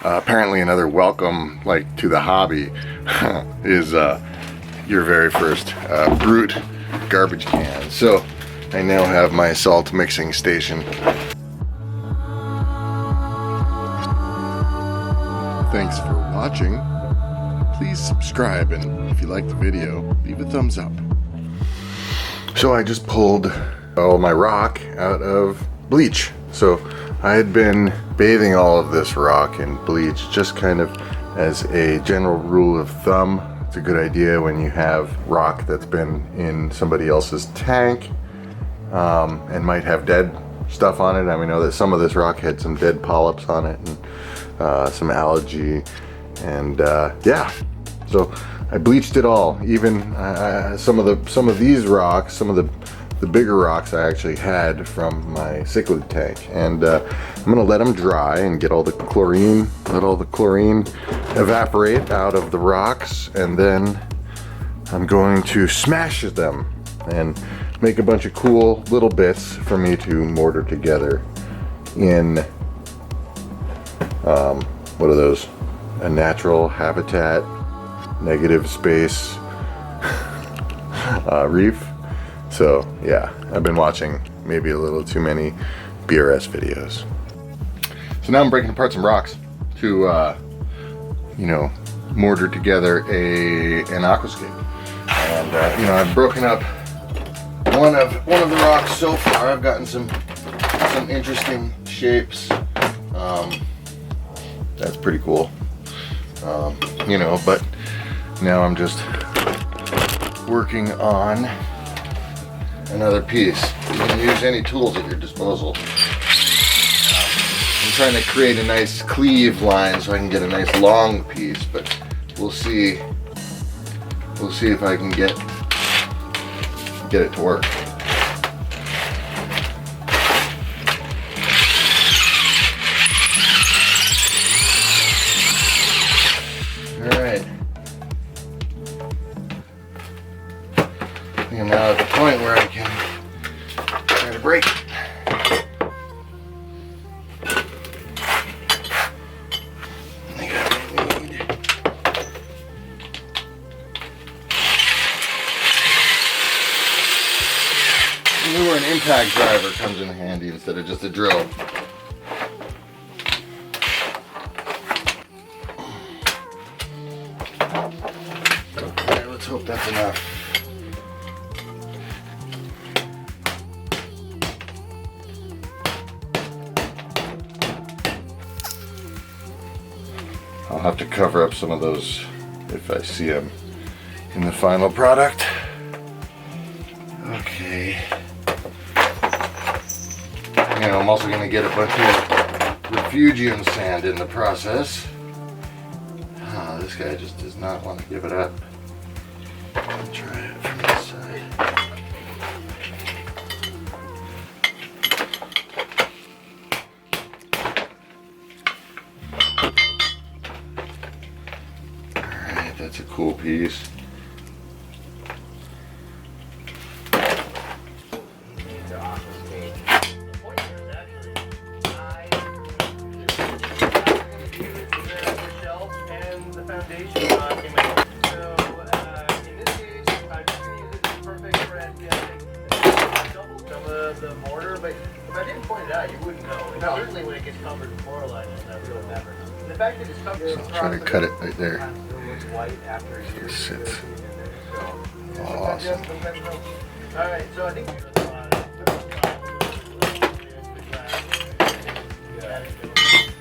Apparently another welcome to the hobby is your very first brute garbage can. So I now have my salt mixing station. Thanks for watching. Please subscribe, and if you like the video, leave a thumbs up. So I just pulled all my rock out of bleach. So I had been bathing all of this rock in bleach, just kind of as a general rule of thumb. It's a good idea when you have rock that's been in somebody else's tank and might have dead stuff on it. I know that some of this rock had some dead polyps on it and some algae, and yeah. So I bleached it all. Even some of these rocks, some of the bigger rocks I actually had from my cichlid tank, and I'm gonna let them dry and get all the chlorine, let all the chlorine evaporate out of the rocks, and then I'm going to smash them and make a bunch of cool little bits for me to mortar together in what are those? A natural habitat, negative space reef. So yeah, I've been watching maybe a little too many BRS videos. So now I'm breaking apart some rocks to mortar together an aquascape. And I've broken up one of the rocks so far. I've gotten some interesting shapes. That's pretty cool. But now I'm just working on another piece. You can use any tools at your disposal. I'm trying to create a nice cleave line so I can get a nice long piece, but we'll see if I can get it to work. Alright. I'm now at the point where I can try to break it. I got what I need. This is where an impact driver comes in handy instead of just a drill. Okay, let's hope that's enough. I'll have to cover up some of those if I see them in the final product. Okay. I'm also going to get a bunch of refugium sand in the process. This guy just does not want to give it up. I'll try it from this side. Alright, that's a cool piece. The mortar, but if I didn't point it out, you wouldn't know. And certainly when it gets covered in chloride, you'll never know. The fact that it's covered, So I'm trying to cut it right there. It just sits. Awesome. Alright, so I think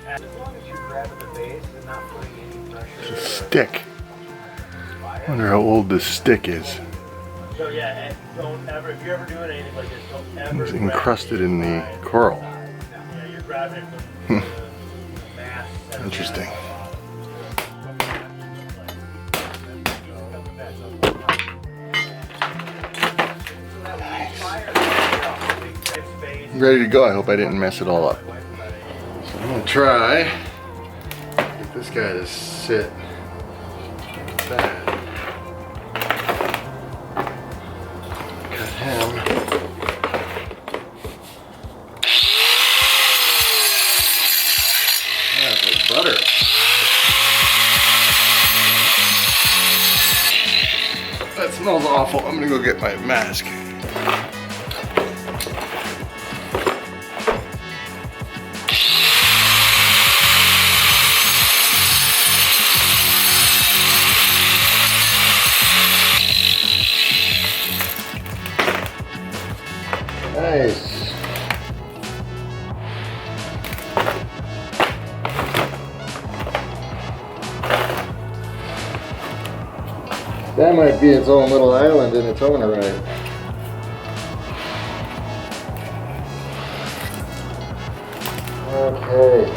as long as you're grabbing the base and not putting any pressure. It's a stick. I wonder how old this stick is. So yeah, don't ever, if you're ever doing anything like this, don't ever. It's encrusted in the coral. Yeah, you're grabbing it from the mass. Interesting. I'm ready to go. I hope I didn't mess it all up. So I'm gonna try get this guy to sit like that. Cut him. That's like butter. smells awful. I'm gonna go get my mask. Nice. That might be its own little island in its own right. Okay.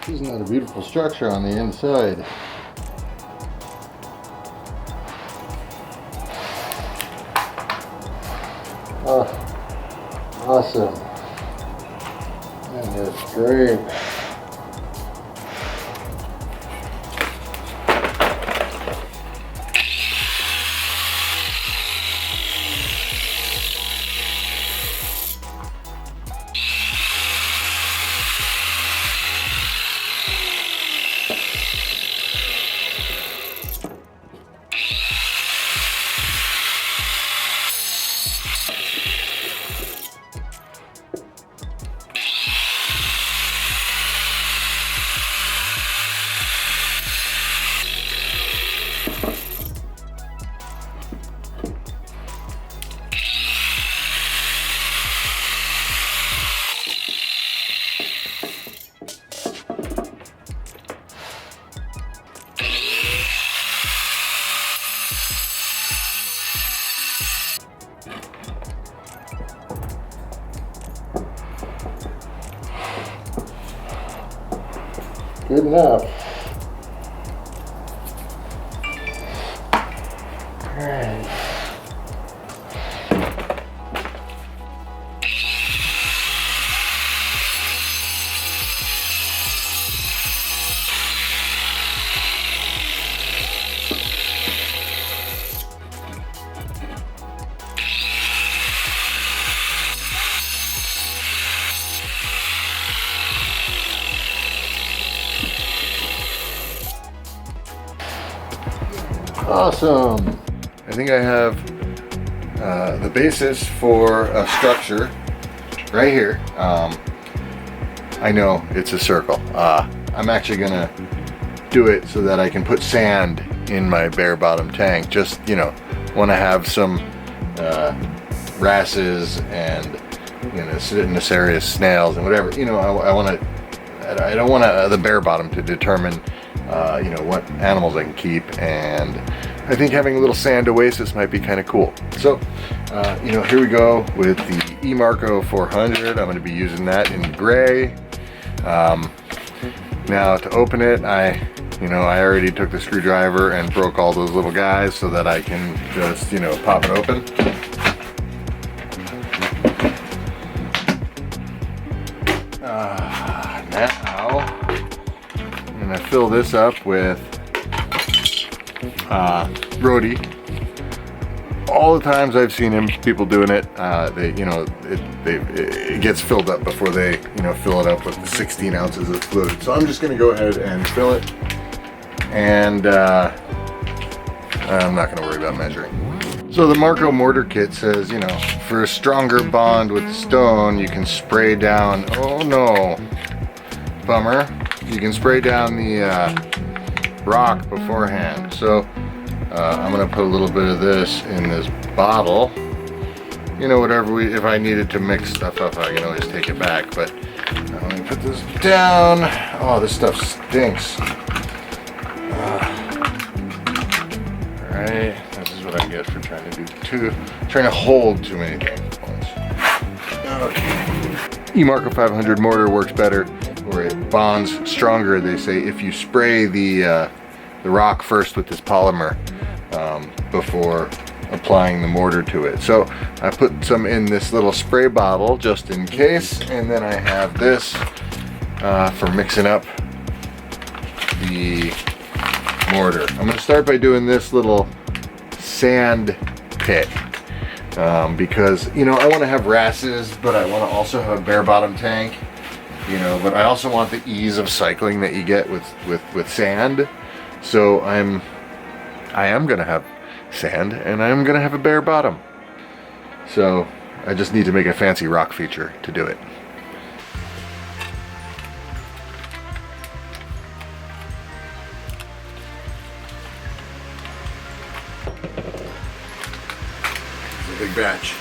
Isn't that a beautiful structure on the inside? Oh, awesome. That is great. Good enough. All right. Awesome. I think I have the basis for a structure right here. I know it's a circle. I'm actually gonna do it so that I can put sand in my bare bottom tank. Just, you know, want to have some wrasses and, you know, Cynocerius snails and whatever. You know, I don't want the bare bottom to determine you know, what animals I can keep, and I think having a little sand oasis might be kind of cool. So, you know, here we go with the E-Marco 400. I'm going to be using that in gray. Now to open it, I already took the screwdriver and broke all those little guys so that I can just, you know, pop it open. Now, I'm going to fill this up with Rhodey. All the times I've seen people doing it, it gets filled up before they, you know, fill it up with 16 ounces of fluid. So I'm just going to go ahead and fill it, and I'm not gonna worry about measuring. So the Marco mortar kit says, you know, for a stronger bond with the stone, you can spray down, oh no, bummer. You can spray down the rock beforehand. So I'm gonna put a little bit of this in this bottle. You know, whatever if I needed to mix stuff up, I can always take it back. But let me put this down. Oh, this stuff stinks. Alright, this is what I get for trying to hold too many things at once. Okay. E-Marco 500 mortar works better, or it bonds stronger, they say, if you spray the rock first with this polymer before applying the mortar to it. So I put some in this little spray bottle just in case, and then I have this for mixing up the mortar. I'm going to start by doing this little sand pit because, you know, I want to have wrasses, but I want to also have a bare bottom tank, you know, but I also want the ease of cycling that you get with sand. So I am going to have sand, and I'm gonna have a bare bottom. So I just need to make a fancy rock feature to do it. It's a big batch.